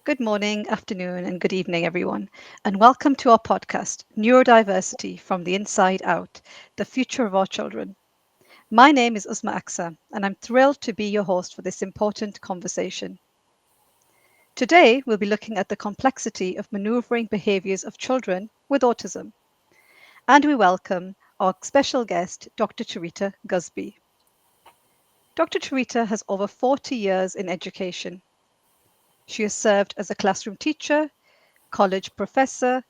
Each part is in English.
Good morning, afternoon, and good evening, everyone, and welcome to our podcast, Neurodiversity from the Inside Out, the future of our children. My name is Uzma Aksa, and I'm thrilled to be your host for this important conversation. Today, we'll be looking at the complexity of maneuvering behaviors of children with autism, and we welcome our special guest, Dr. Terita Gusby. Dr. Terita has over 40 years in education. She has served as a classroom teacher, college professor,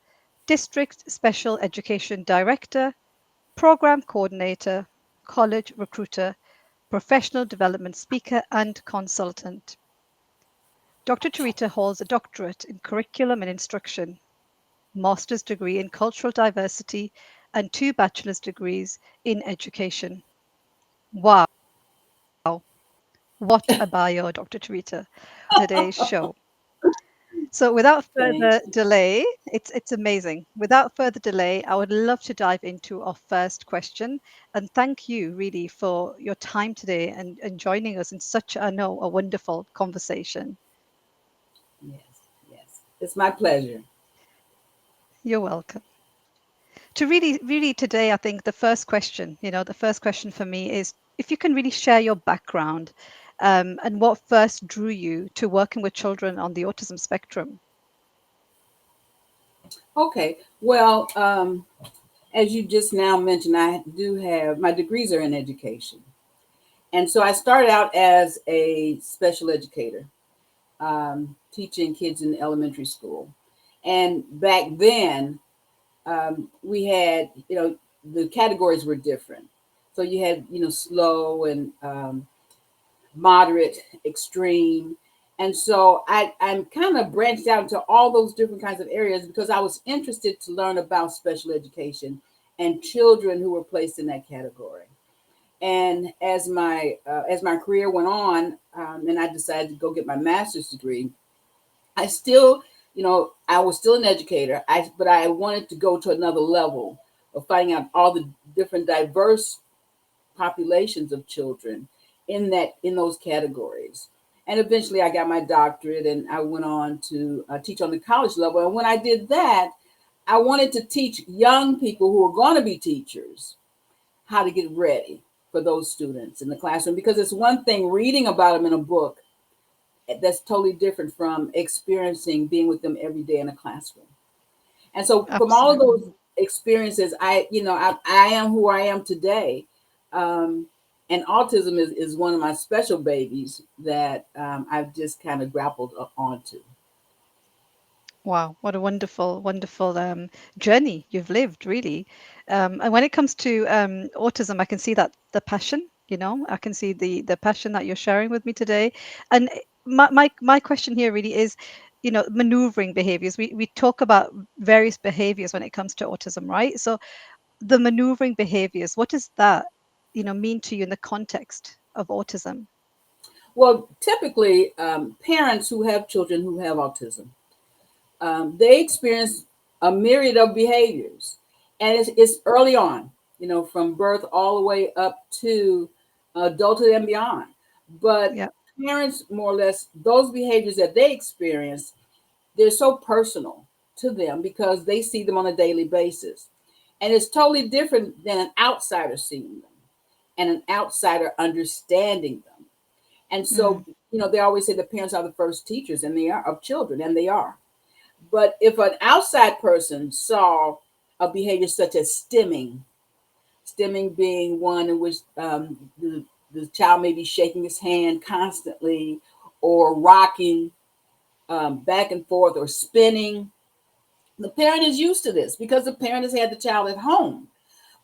district special education director, program coordinator, college recruiter, professional development speaker, and consultant. Dr. Terita holds a doctorate in curriculum and instruction, master's degree in cultural diversity, and two bachelor's degrees in education. Wow, what a bio, Dr. Terita, today's show. So without Thank further delay, it's amazing. Without further delay, I would love to dive into our first question. And thank you really for your time today and joining us in such a wonderful conversation. you. Yes. It's my pleasure. You're welcome. To really today, I think the first question for me is if you can really share your background and what first drew you to working with children on the autism spectrum. Okay. Well, as you just now mentioned, I do have my degrees are in education. And so I started out as a special educator, teaching kids in elementary school. And back then, we had, the categories were different. So you had, slow and moderate, extreme. And so I'm kind of branched out into all those different kinds of areas because I was interested to learn about special education and children who were placed in that category. And as my career went on, and I decided to go get my master's degree, I still, I was still an educator. But I wanted to go to another level of finding out all the different diverse populations of children in those categories. And eventually I got my doctorate and I went on to teach on the college level. And when I did that, I wanted to teach young people who are going to be teachers how to get ready for those students in the classroom, because it's one thing reading about them in a book that's totally different from experiencing being with them every day in a classroom. And so from all of Absolutely. those experiences, I am who I am today. Um, and autism is one of my special babies that I've just kind of grappled onto. Wow, what a wonderful journey you've lived, really. And when it comes to autism, I can see that the passion, I can see the passion that you're sharing with me today. And my question here really is, maneuvering behaviors. We talk about various behaviors when it comes to autism, right? So the maneuvering behaviors, what does that, mean to you in the context of autism? Well, typically, parents who have children who have autism, they experience a myriad of behaviors, and it's early on, from birth all the way up to adulthood and beyond. But Yeah, parents, more or less, those behaviors that they experience, they're so personal to them because they see them on a daily basis, and it's totally different than an outsider seeing them and an outsider understanding them. And mm, so, they always say the parents are the first teachers, and they are of children, and they are. But if an outside person saw a behavior such as stimming being one in which the child may be shaking his hand constantly or rocking back and forth or spinning, the parent is used to this because the parent has had the child at home.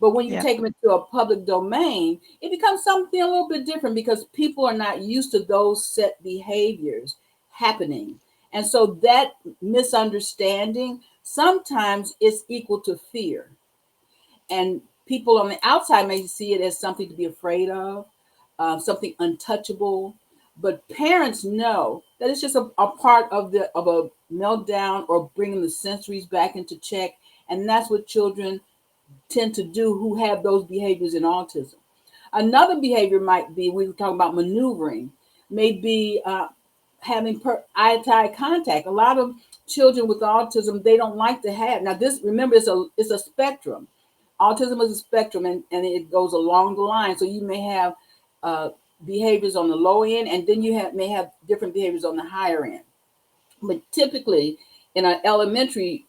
But when you yeah, take them into a public domain, it becomes something a little bit different because people are not used to those set behaviors happening. And so that misunderstanding sometimes is equal to fear. And people on the outside may see it as something to be afraid of, something untouchable. But parents know that it's just a part of a meltdown or bringing the sensories back into check, and that's what children tend to do who have those behaviors in autism. Another behavior might be, we were talking about maneuvering, may be having eye-to-eye contact. A lot of children with autism, they don't like to have. Now, this, remember, it's a spectrum. Autism is a spectrum, and it goes along the line. So you may have uh, behaviors on the low end, and then may have different behaviors on the higher end. But typically, in an elementary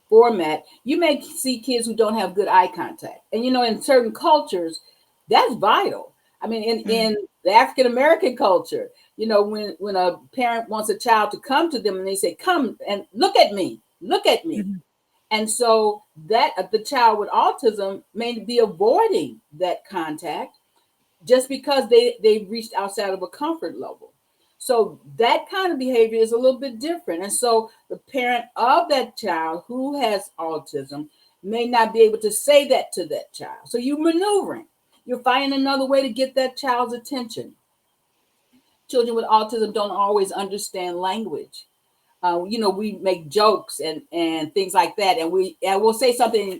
format, you may see kids who don't have good eye contact. And in certain cultures, that's vital. I mean, in the African American culture, when a parent wants a child to come to them and they say, "Come and look at me, look at me." Mhm. And so that the child with autism may be avoiding that contact just because they've reached outside of a comfort level. So that kind of behavior is a little bit different. And so the parent of that child who has autism may not be able to say that to that child. So you're maneuvering. You're finding another way to get that child's attention. Children with autism don't always understand language. We make jokes and things like that, and we'll say something,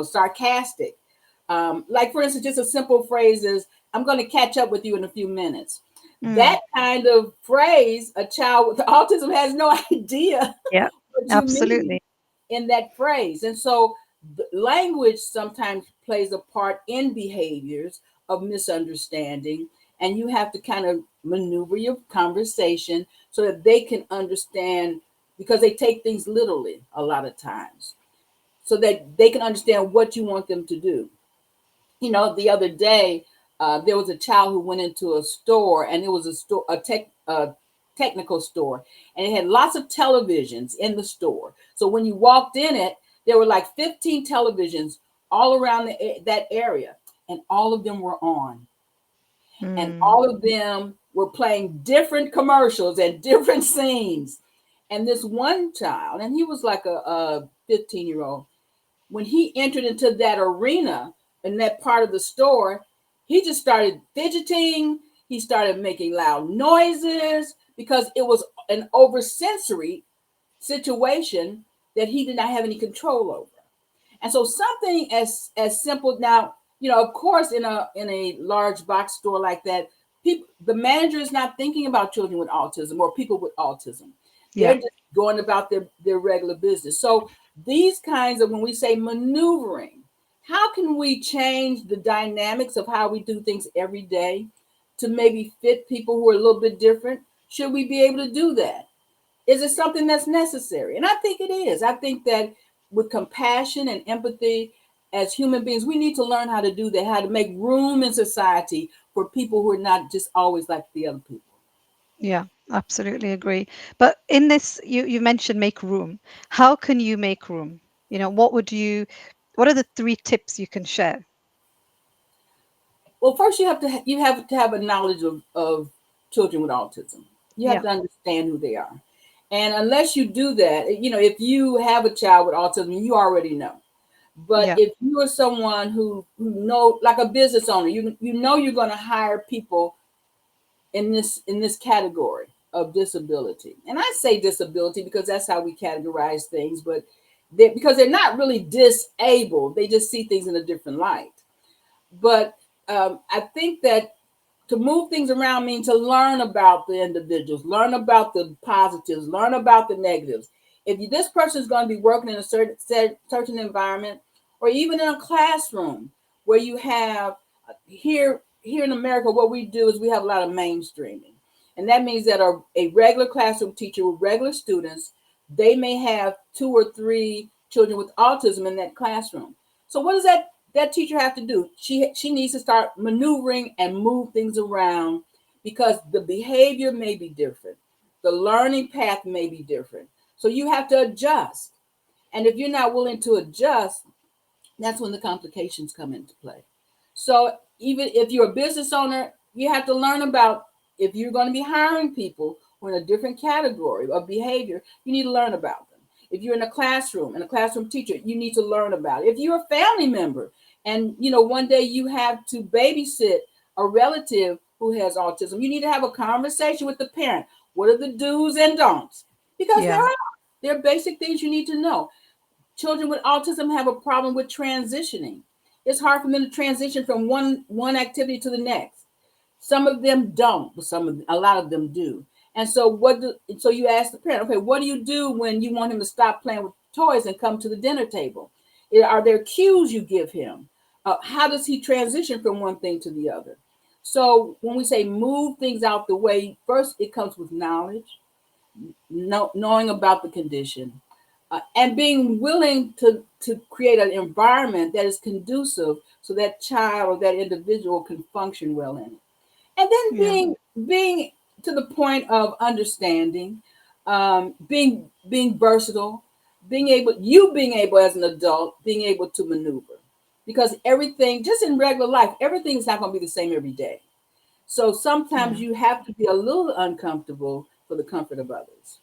sarcastic. Like, for instance, just a simple phrase is, "I'm going to catch up with you in a few minutes." Mm. That kind of phrase, a child with autism has no idea Yeah, what you mean absolutely. in that phrase. And so the language sometimes plays a part in behaviors of misunderstanding. And you have to kind of maneuver your conversation so that they can understand, because they take things literally a lot of times, so that they can understand what you want them to do. The other day, there was a child who went into a store, and it was a technical store, and it had lots of televisions in the store. So when you walked in it, there were like 15 televisions all around that area, and all of them were on, and Mm. all of them were playing different commercials and different scenes. And this one child, and he was like a 15-year-old, when he entered into that arena in that part of the store, he just started fidgeting. He started making loud noises because it was an oversensory situation that he did not have any control over. And so something as simple, now, of course, in a large box store like that, the manager is not thinking about children with autism or people with autism. They're Yeah. just going about their regular business. So these kinds of, when we say maneuvering, how can we change the dynamics of how we do things every day to maybe fit people who are a little bit different? Should we be able to do that? Is it something that's necessary? And I think it is. I think that with compassion and empathy, as human beings, we need to learn how to do that, how to make room in society for people who are not just always like the other people. Yeah, absolutely agree. But in this, you mentioned make room. How can you make room? What are the three tips you can share? Well, first you have to have a knowledge of children with autism. You have Yeah, to understand who they are. And unless you do that, if you have a child with autism, you already know. But yeah, if you are someone who know, like a business owner, you know you're going to hire people in this category of disability. And I say disability because that's how we categorize things, but because they're not really disabled, they just see things in a different light. But I think that to move things around means to learn about the individuals, learn about the positives, learn about the negatives. If this person is going to be working in a certain environment, or even in a classroom where you have, here in America, what we do is we have a lot of mainstreaming, and that means that a regular classroom teacher with regular students, they may have two or three children with autism in that classroom. So what does that teacher have to do? She needs to start maneuvering and move things around, because the behavior may be different. The learning path may be different. So you have to adjust. And if you're not willing to adjust, that's when the complications come into play. So even if you're a business owner, you have to learn about, if you're going to be hiring people who are in a different category of behavior, you need to learn about them. If you're in a classroom and a classroom teacher, you need to learn about it. If you're a family member and one day you have to babysit a relative who has autism, you need to have a conversation with the parent. What are the do's and don'ts? Because yeah, there are basic things you need to know. Children with autism have a problem with transitioning. It's hard for them to transition from one activity to the next. Some of them don't, but a lot of them do. And so you ask the parent, okay, what do you do when you want him to stop playing with toys and come to the dinner table? Are there cues you give him? How does he transition from one thing to the other? So when we say move things out the way, first it comes with knowledge, knowing about the condition, and being willing to create an environment that is conducive so that child or that individual can function well in it. And then Yeah. being to the point of understanding, being versatile, being able as an adult, being able to maneuver, because everything, just in regular life, everything is not going to be the same every day. So sometimes Yeah. you have to be a little uncomfortable for the comfort of others.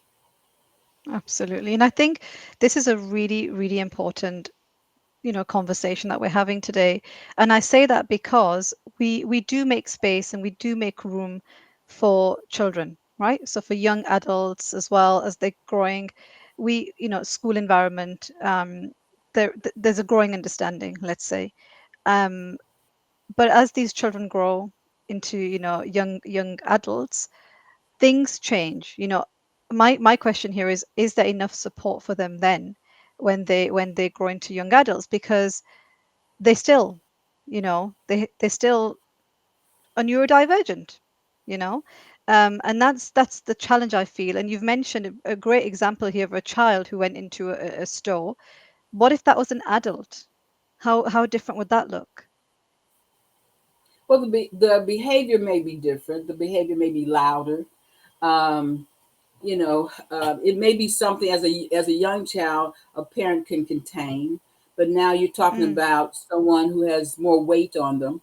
Absolutely. And I think this is a really, really important, conversation that we're having today. And I say that because we do make space and we do make room for children, right? So for young adults as well as they're growing, school environment, there's a growing understanding, let's say. Um, but as these children grow into, young adults, things change. My question here is there enough support for them then when they grow into young adults? Because they still, they still are neurodivergent, you know and that's the challenge I feel. And you've mentioned a great example here of a child who went into a store. What if that was an adult? How different would that look? Well, the behavior may be different. The behavior may be louder. Um, it may be something as a young child a parent can contain, but now you're talking Mm, about someone who has more weight on them.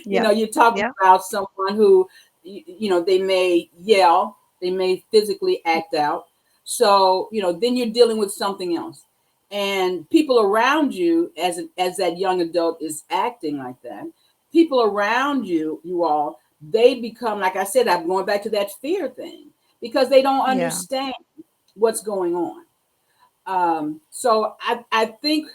yeah. You're talking Yeah. about someone who, they may yell, they may physically act out. So, then you're dealing with something else. And people around you, as that young adult is acting like that, people around you, you all, they become, like I said, I'm going back to that fear thing, because they don't Yeah. understand what's going on. So I think,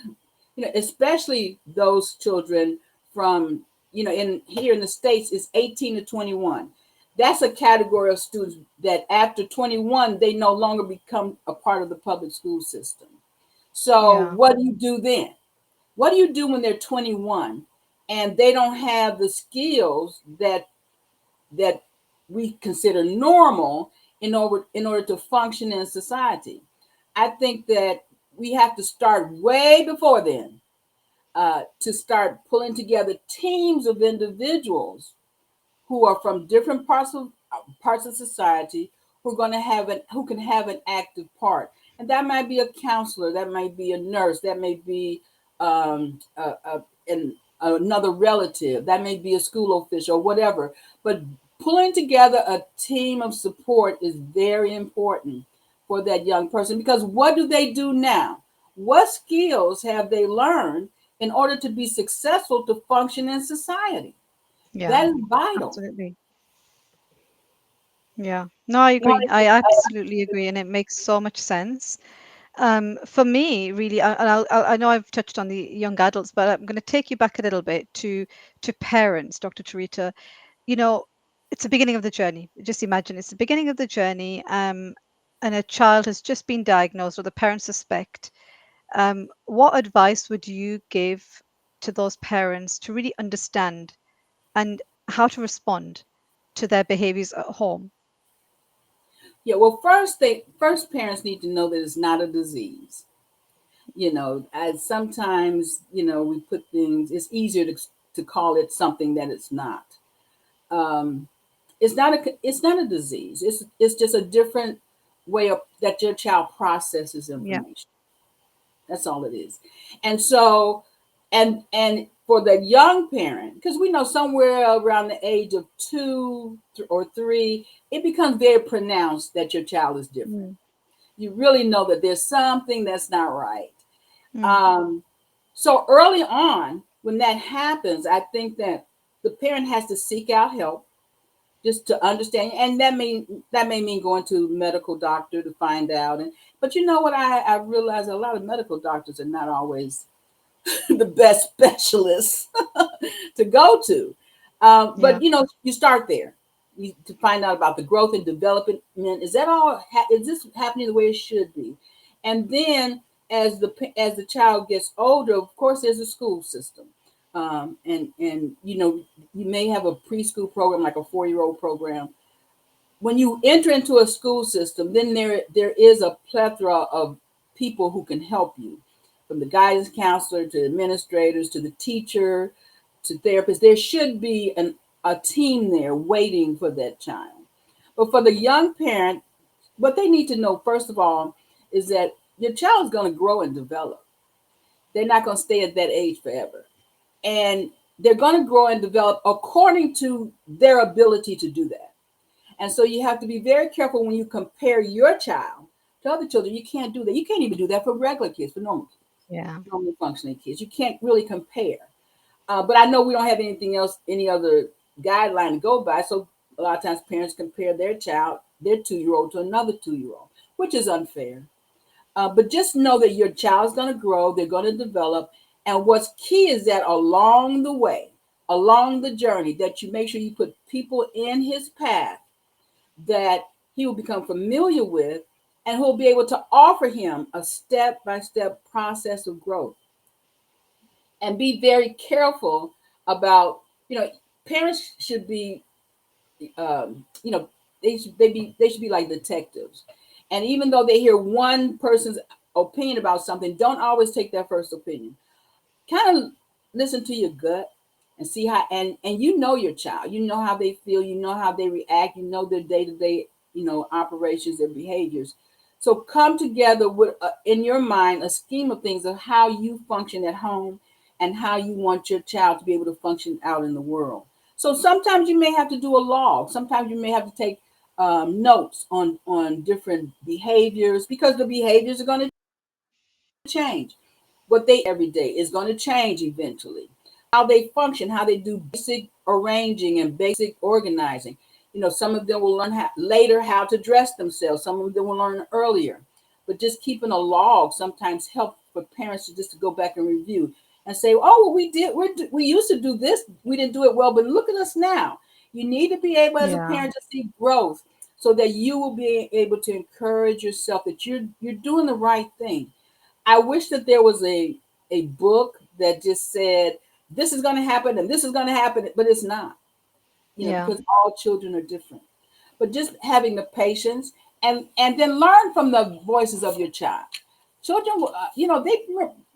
especially those children from, in here in the States, is 18 to 21. That's a category of students that after 21, they no longer become a part of the public school system. So Yeah. what do you do then? What do you do when they're 21 and they don't have the skills that we consider normal in order to function in society? I think that we have to start way before then, to start pulling together teams of individuals who are from different parts of society, who can have an active part. And that might be a counselor, that might be a nurse, that may be another relative, that may be a school official, whatever. But pulling together a team of support is very important for that young person, because what do they do now? What skills have they learned in order to be successful to function in society? Yeah. That is vital. Absolutely. Yeah. No, I No, agree. I absolutely agree, and it makes so much sense. For me, really, and I know I've touched on the young adults, but I'm going to take you back a little bit to parents, Dr. Terita. You know, it's the beginning of the journey. Just imagine it's the beginning of the journey, and a child has just been diagnosed, or the parents suspect. What advice would you give to those parents to really understand and how to respond to their behaviors at home? yeah. Well, first parents need to know that it's not a disease. As sometimes we put things. It's easier to call it something that it's not. Um, it's not a disease. It's just a different way of that your child processes Yeah. information. That's all it is. And so, and for the young parent, because we know somewhere around the age of 2 or 3, it becomes very pronounced that your child is different. Mm, You really know that there's something that's not right. mm, Um, so early on, when that happens, I think that the parent has to seek out help just to understand, and that may mean going to medical doctor to find out. And but you know what, I realize a lot of medical doctors are not always the best specialists to go to. yeah. But you start there. to find out about the growth and development. Is that all? Is this happening the way it should be? And then as the child gets older, of course, there's a school system, and you may have a preschool program like a 4-year-old program. When you enter into a school system, then there is a plethora of people who can help you, from the guidance counselor to administrators to the teacher to therapists. There should be a team there waiting for that child. But for the young parent, what they need to know first of all is that your child is going to grow and develop. They're not going to stay at that age forever, and they're going to grow and develop according to their ability to do that. And so you have to be very careful when you compare your child to other children. You can't do that. You can't even do that for regular kids, for normal kids, Yeah. normally functioning kids. You can't really compare. But I know we don't have anything else, any other guideline to go by. So a lot of times parents compare their child, their 2-year-old, to another 2-year-old, which is unfair. But just know that your child's going to grow, they're going to develop. And what's key is that along the way, along the journey, that you make sure you put people in his path that he will become familiar with, and who'll be able to offer him a step-by-step process of growth. And be very careful about, parents should be, they should be like detectives. And even though they hear one person's opinion about something, don't always take their first opinion. Kind of listen to your gut and see how, and your child, how they feel, how they react, their day-to-day, operations, their behaviors. So come together with in your mind a scheme of things of how you function at home and how you want your child to be able to function out in the world. So sometimes you may have to do a log. Sometimes you may have to take notes on different behaviors, because the behaviors are going to change. What they every day is going to change eventually. How they function, how they do basic arranging and basic organizing. Some of them will learn later how to dress themselves. Some of them will learn earlier. But just keeping a log sometimes help for parents to just to go back and review and say, "Oh, well, we used to do this. We didn't do it well, but look at us now." You need to be able, as a Yeah. parent, to see growth so that you will be able to encourage yourself that you're doing the right thing. I wish that there was a book that just said this is going to happen and this is going to happen, but it's not. Yeah. Because all children are different. But just having the patience and then learn from the voices of your child. Children, they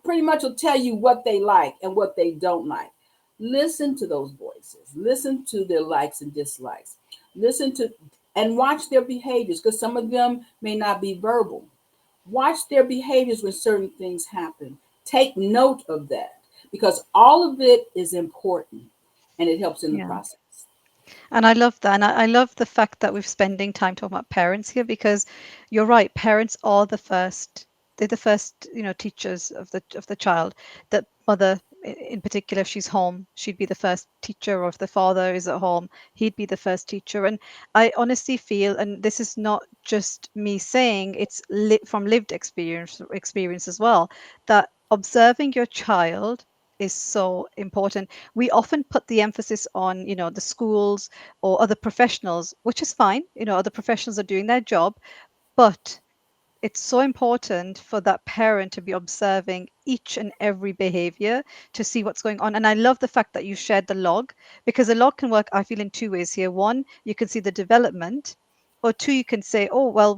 pretty much will tell you what they like and what they don't like. Listen to those voices. Listen to their likes and dislikes. Listen to and watch their behaviors, because some of them may not be verbal. Watch their behaviors when certain things happen. Take note of that, because all of it is important and it helps in the Yeah. process. And I love that. And I love the fact that we're spending time talking about parents here, because you're right, parents are they're the first, teachers of the child. That mother in particular, if she's home, she'd be the first teacher, or if the father is at home, he'd be the first teacher. And I honestly feel, and this is not just me saying, it's from lived experience as well, that observing your child is so important. We often put the emphasis on, the schools or other professionals, which is fine. Other professionals are doing their job, but it's so important for that parent to be observing each and every behavior to see what's going on. And I love the fact that you shared the log, because a log can work, I feel, in two ways here. One, you can see the development, or two, you can say, oh, well,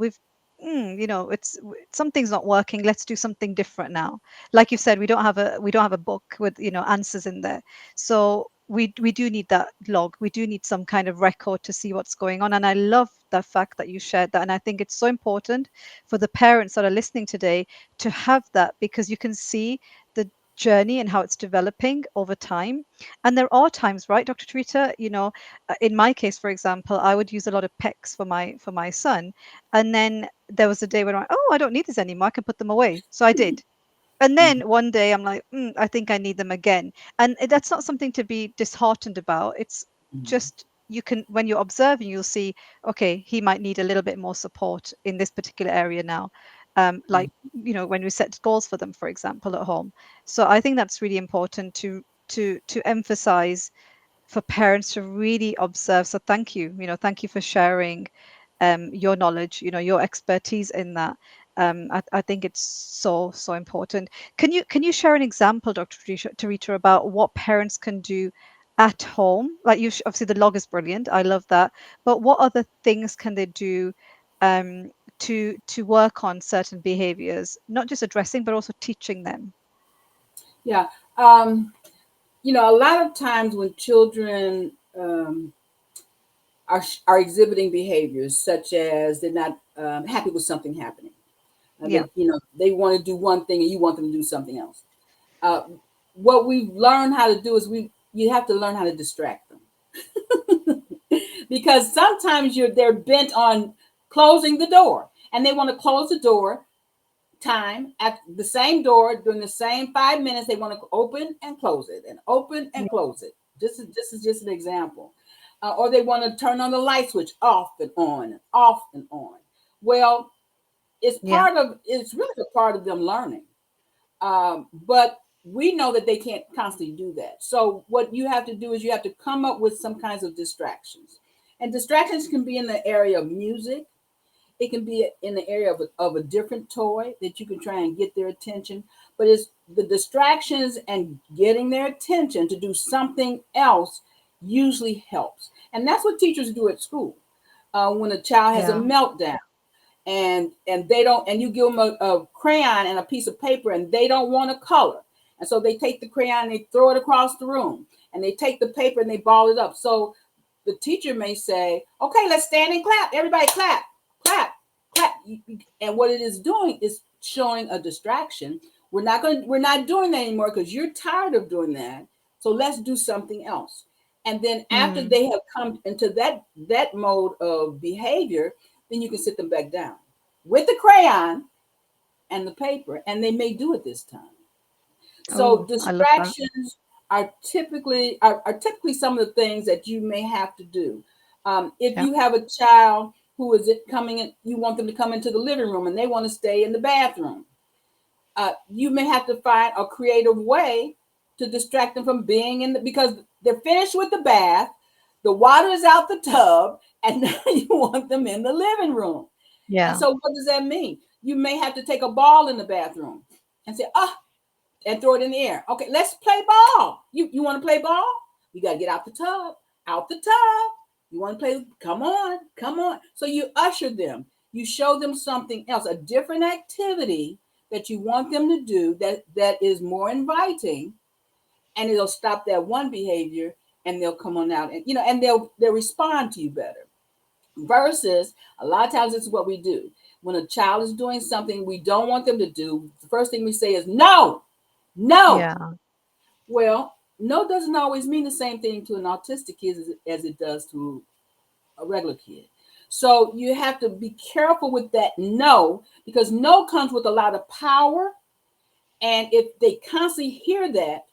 it's something's not working. Let's do something different now. Like you said, we don't have a book with, answers in there. So we do need that log. We do need some kind of record to see what's going on. And I love the fact that you shared that. And I think it's so important for the parents that are listening today to have that, because you can see the journey and how it's developing over time. And there are times, right, Dr. Terita, in my case, for example, I would use a lot of pecs for my son. And then there was a day when I went, oh, I don't need this anymore. I can put them away. So I did. And then one day I'm like, I think I need them again. And that's not something to be disheartened about. It's Mhm. just, you can, when you're observing, you'll see, okay, he might need a little bit more support in this particular area now. Like, when we set goals for them, for example, at home. So I think that's really important to emphasize for parents to really observe. So thank you, thank you for sharing your knowledge, your expertise in that. I think it's so important. Can you share an example, Dr. Terita, about what parents can do at home? Like obviously the log is brilliant. I love that. But what other things can they do um, to work on certain behaviors, not just addressing, but also teaching them? Yeah. Um, a lot of times when children are exhibiting behaviors such as they're not happy with something happening, Yeah. they want to do one thing and you want them to do something else. Uh, what we've learned how to do is you have to learn how to distract them because sometimes they're bent on closing the door and they want to close the door time at the same door during the same 5 minutes. They want to open and close it and open and Yeah. close it. This is just an example. Or they want to turn on the light switch off and on, off and on. Well, Yeah. it's really a part of them learning. But we know that they can't constantly do that. So what you have to do is you have to come up with some kinds of distractions. And distractions can be in the area of music. It can be in the area of a different toy that you can try and get their attention. But it's the distractions and getting their attention to do something else usually helps. And that's what teachers do at school. When a child has a Yeah. meltdown, and they don't, and you give them a crayon and a piece of paper and they don't want to color, and so they take the crayon and they throw it across the room, and they take the paper and they ball it up. So the teacher may say, okay, let's stand and clap, everybody clap, clap, clap. And what it is doing is showing a distraction. We're not doing that anymore because you're tired of doing that, so let's do something else. And then after Mm. they have come into that mode of behavior, then you can sit them back down with the crayon and the paper, and they may do it this time. So Oh, I love that. distractions are typically some of the things that you may have to do. If Yeah. you have a child who is coming in, you want them to come into the living room and they want to stay in the bathroom. You may have to find a creative way to distract them from being because they're finished with the bath, the water is out the tub, and now you want them in the living room. And Yeah. so, what does that mean? You may have to take a ball in the bathroom and say, and throw it in the air. Okay, let's play ball. You want to play ball? You got to get out the tub, out the tub. You want to play? Come on, come on. So you usher them. You show them something else, a different activity that you want them to do that is more inviting, and it'll stop that one behavior, and they'll come on out, and and they'll respond to you better. Versus a lot of times, this is what we do when a child is doing something we don't want them to do. The first thing we say is no, no. Yeah. Well, no doesn't always mean the same thing to an autistic kid as it does to a regular kid. So you have to be careful with that no, because no comes with a lot of power. And if they constantly hear that,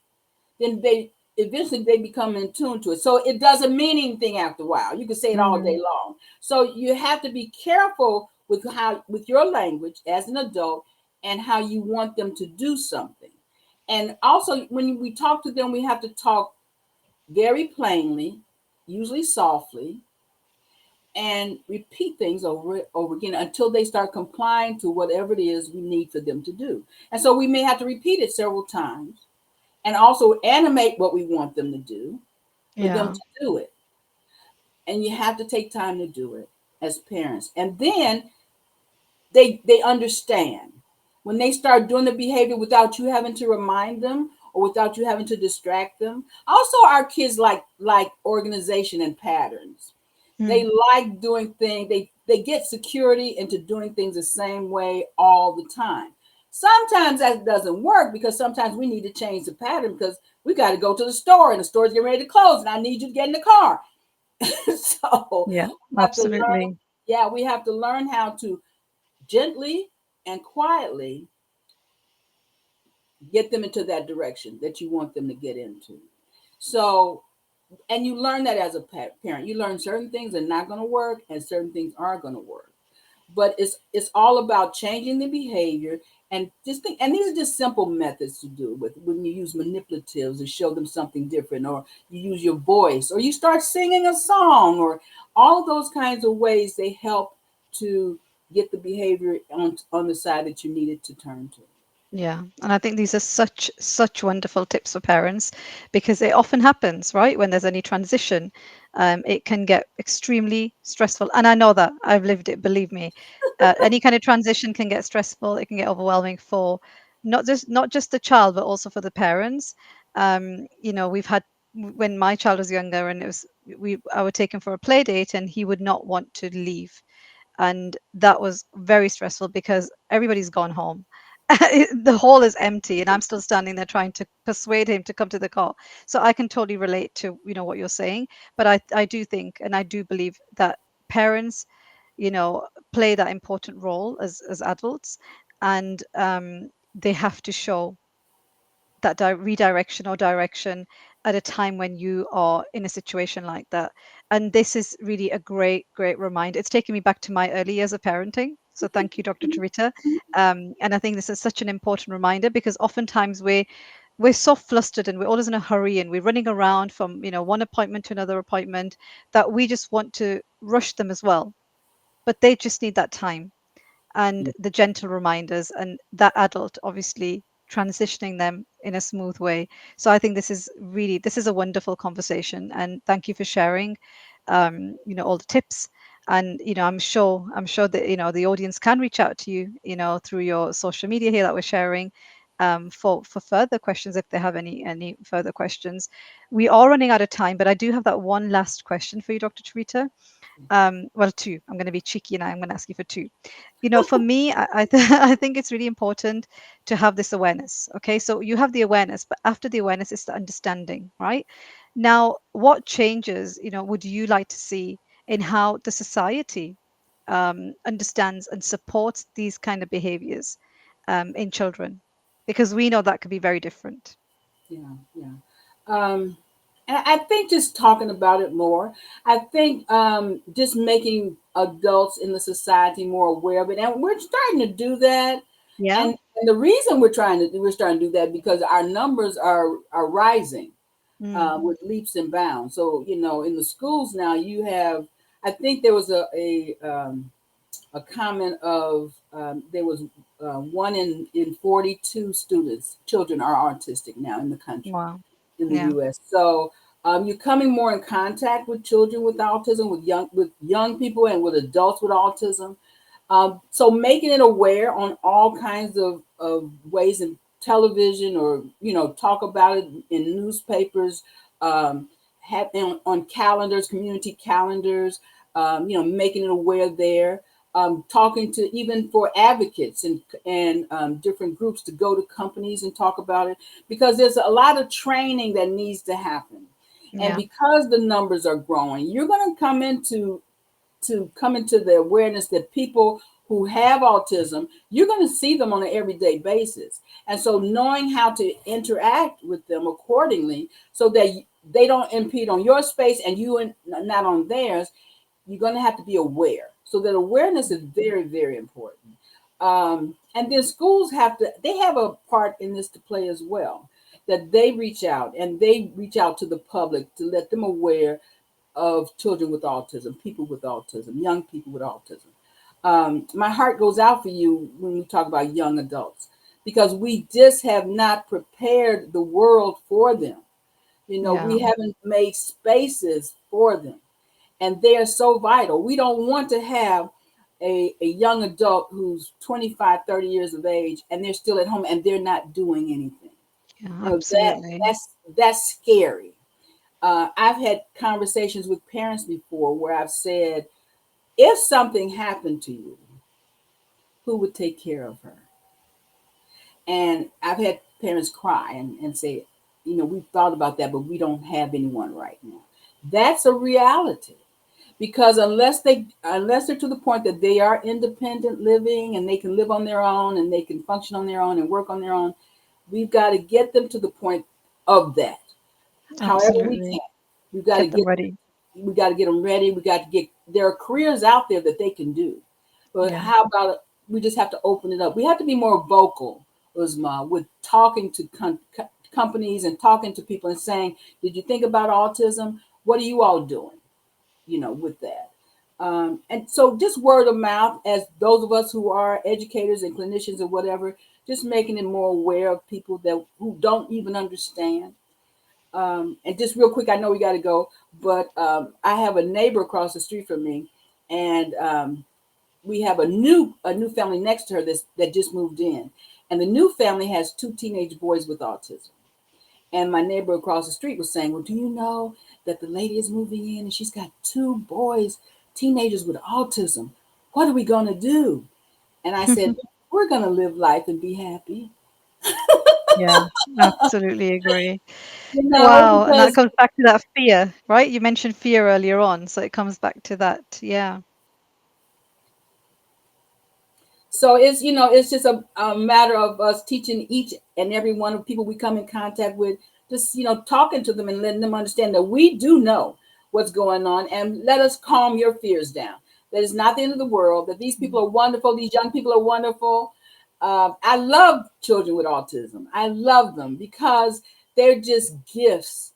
then they eventually they become in tune to it. So it doesn't mean anything after a while. You can say it all day Mm. long. So you have to be careful with your language as an adult and how you want them to do something. And also when we talk to them, we have to talk very plainly, usually softly, and repeat things over and over again until they start complying to whatever it is we need for them to do. And so we may have to repeat it several times and also animate what we want them to do for them Yeah. to do it. And you have to take time to do it as parents. And then they understand when they start doing the behavior without you having to remind them or without you having to distract them. Also, our kids like organization and patterns. They Mm. like doing things. They get security into doing things the same way all the time. Sometimes that doesn't work because sometimes we need to change the pattern because we got to go to the store and the store's getting ready to close and I need you to get in the car. So Yeah. we have to learn. Absolutely. Yeah, we have to learn how to gently and quietly get them into that direction that you want them to get into. So, and you learn that as a parent. You learn certain things are not going to work and certain things are going to work. But it's all about changing the behavior And just think, and these are just simple methods to do with when you use manipulatives to show them something different, or you use your voice, or you start singing a song, or all of those kinds of ways they help to get the behavior on the side that you need it to turn to. Yeah, and I think these are such wonderful tips for parents because it often happens, right? When there's any transition, it can get extremely stressful, and I know that I've lived it. Believe me, any kind of transition can get stressful. It can get overwhelming for not just the child, but also for the parents. We've had when my child was younger, and it was we I would take him for a play date, and he would not want to leave, and that was very stressful because everybody's gone home. The hall is empty and I'm still standing there trying to persuade him to come to the car. So I can totally relate to what you're saying, but I do think and I do believe that parents play that important role as adults, and they have to show that redirection or direction at a time when you are in a situation like that. And this is really a great reminder. It's taken me back to my early years of parenting. So thank you, Dr. Terita. And I think this is such an important reminder because oftentimes we're so flustered and we're always in a hurry and we're running around from one appointment to another appointment that we just want to rush them as well. But they just need that time and the gentle reminders and that adult obviously transitioning them in a smooth way. So I think this is a wonderful conversation, and thank you for sharing all the tips. And I'm sure that the audience can reach out to you through your social media here that we're sharing, for further questions if they have any further questions. We are running out of time, but I do have that one last question for you, Dr. Tarita. Well, two. I'm going to be cheeky and I'm going to ask you for two. For me, I think it's really important to have this awareness. Okay, so you have the awareness, but after the awareness is the understanding, right? Now, what changes would you like to see in how the society understands and supports these kind of behaviors in children? Because we know that could be very different. Yeah, yeah. And I think just talking about it more, I think just making adults in the society more aware of it, and we're starting to do that. Yeah. And the reason we're starting to do that because our numbers are rising Mm. with leaps and bounds. So in the schools now, you have. I think there was a comment of there was one in 42 students, children are autistic now in the country, Wow. in the Yeah. U.S. So you're coming more in contact with children with autism, with young people, and with adults with autism. So making it aware on all kinds of ways in television, or talk about it in newspapers, have on calendars, community calendars, making it aware there. Talking to even for advocates and different groups to go to companies and talk about it, because there's a lot of training that needs to happen, and Yeah. because the numbers are growing, you're going to come into the awareness that people who have autism, you're going to see them on an everyday basis. And so knowing how to interact with them accordingly so that they don't impede on your space and not on theirs, you're going to have to be aware. So that awareness is very, very important. And then schools they have a part in this to play as well, that they reach out to the public to let them aware of children with autism, people with autism, young people with autism. My heart goes out for you when we talk about young adults, because we just have not prepared the world for them. Yeah. We haven't made spaces for them, and they are so vital. We don't want to have a young adult who's 25, 30 years of age and they're still at home and they're not doing anything. Yeah. You know, that Absolutely. that's scary. I've had conversations with parents before where I've said, if something happened to you, who would take care of her? And I've had parents cry and say, we've thought about that, but we don't have anyone right now. That's a reality, because unless they're to the point that they are independent living and they can live on their own and they can function on their own and work on their own, we've got to get them to the point of that. However we Absolutely. can, we've got to Get them get ready. we got to get them ready. We got to get, there are careers out there that they can do, but Yeah. how about we just have to open it up. We have to be more vocal, Uzma, with talking to companies and talking to people and saying, "Did you think about autism? What are you all doing?" With that. And so just word of mouth, as those of us who are educators and clinicians or whatever, just making it more aware of people that who don't even understand. And just real quick, I know we got to go, but I have a neighbor across the street from me, and we have a new family next to her that just moved in, and the new family has two teenage boys with autism. And my neighbor across the street was saying, "Well, do you know that the lady is moving in and she's got two boys, teenagers with autism? What are we going to do?" And I said, "We're going to live life and be happy." Yeah, absolutely agree. Wow, and that Because comes back to that fear, right? You mentioned fear earlier on, so it comes back to that. Yeah. so it's just a matter of us teaching each and every one of people we come in contact with, just talking to them and letting them understand that we do know what's going on, and let us calm your fears down. That it's not the end of the world. That these people Mm. are wonderful. These young people are wonderful. I love children with autism. I love them because they're just gifts.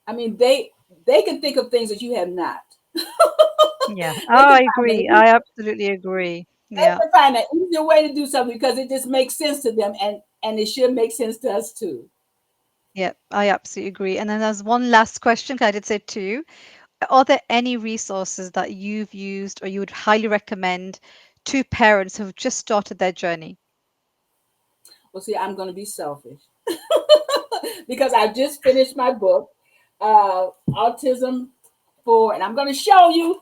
I mean, they can think of things that you have not. Yeah, They can I find agree. a I absolutely agree. they Yeah. can find an easier way to do something because it just makes sense to them, and it should make sense to us too. Yeah, I absolutely agree. And then there's one last question, 'cause I did say two. Are there any resources that you've used or you would highly recommend to parents who've just started their journey? Well, see, I'm going to be selfish because I just finished my book, Autism for, and I'm going to show you.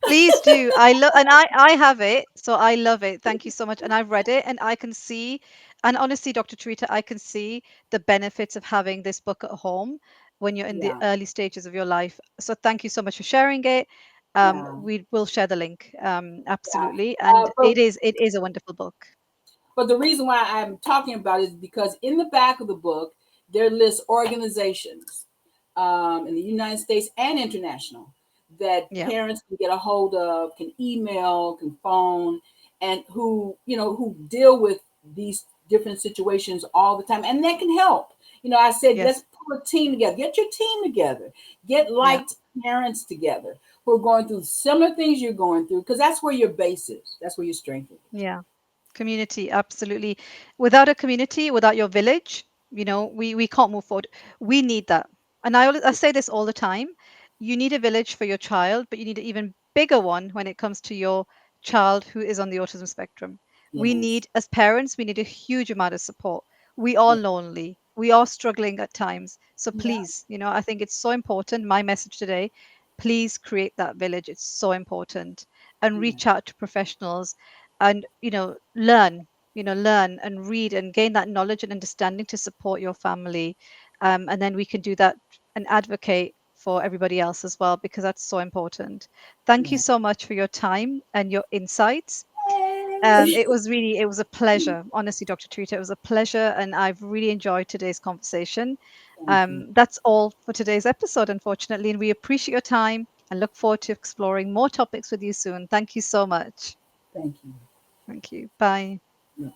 Please do. I love, and I have it, so I love it. Thank you so much. And I've read it, and I can see, and honestly, Dr. Terita, I can see the benefits of having this book at home when you're in the Yeah, early stages of your life. So thank you so much for sharing it. yeah, We will share the link, yeah. absolutely, and But it is a wonderful book. the reason why I'm talking about it is because in the back of the book, there lists organizations in the United States and international that Yeah. parents can get a hold of, can email, can phone, and who deal with these different situations all the time, and that can help. I said, Yes. let's pull a team together, get your team together, get Yeah. liked parents together who are going through similar things you're going through, because that's where your base is, that's where your strength is. Yeah. Community, absolutely. Without a community, without your village, we can't move forward. We need that. And I say this all the time. You need a village for your child, but you need an even bigger one when it comes to your child who is on the autism spectrum. We Yes. need, as parents, we need a huge amount of support. We are Yeah. lonely. We are struggling at times. So Yeah. please, I think it's so important. My message today, please create that village. It's so important. And Yeah. reach out to professionals and learn and read and gain that knowledge and understanding to support your family, and then we can do that and advocate for everybody else as well, because that's so important. Thank you Yeah. so much for your time and your insights. Yay. It was a pleasure, honestly, Dr. Trita. It was a pleasure, and I've really enjoyed today's conversation. Thank you. That's all for today's episode, unfortunately, and we appreciate your time and look forward to exploring more topics with you soon. Thank you so much. Thank you. Thank you. Bye. Yeah.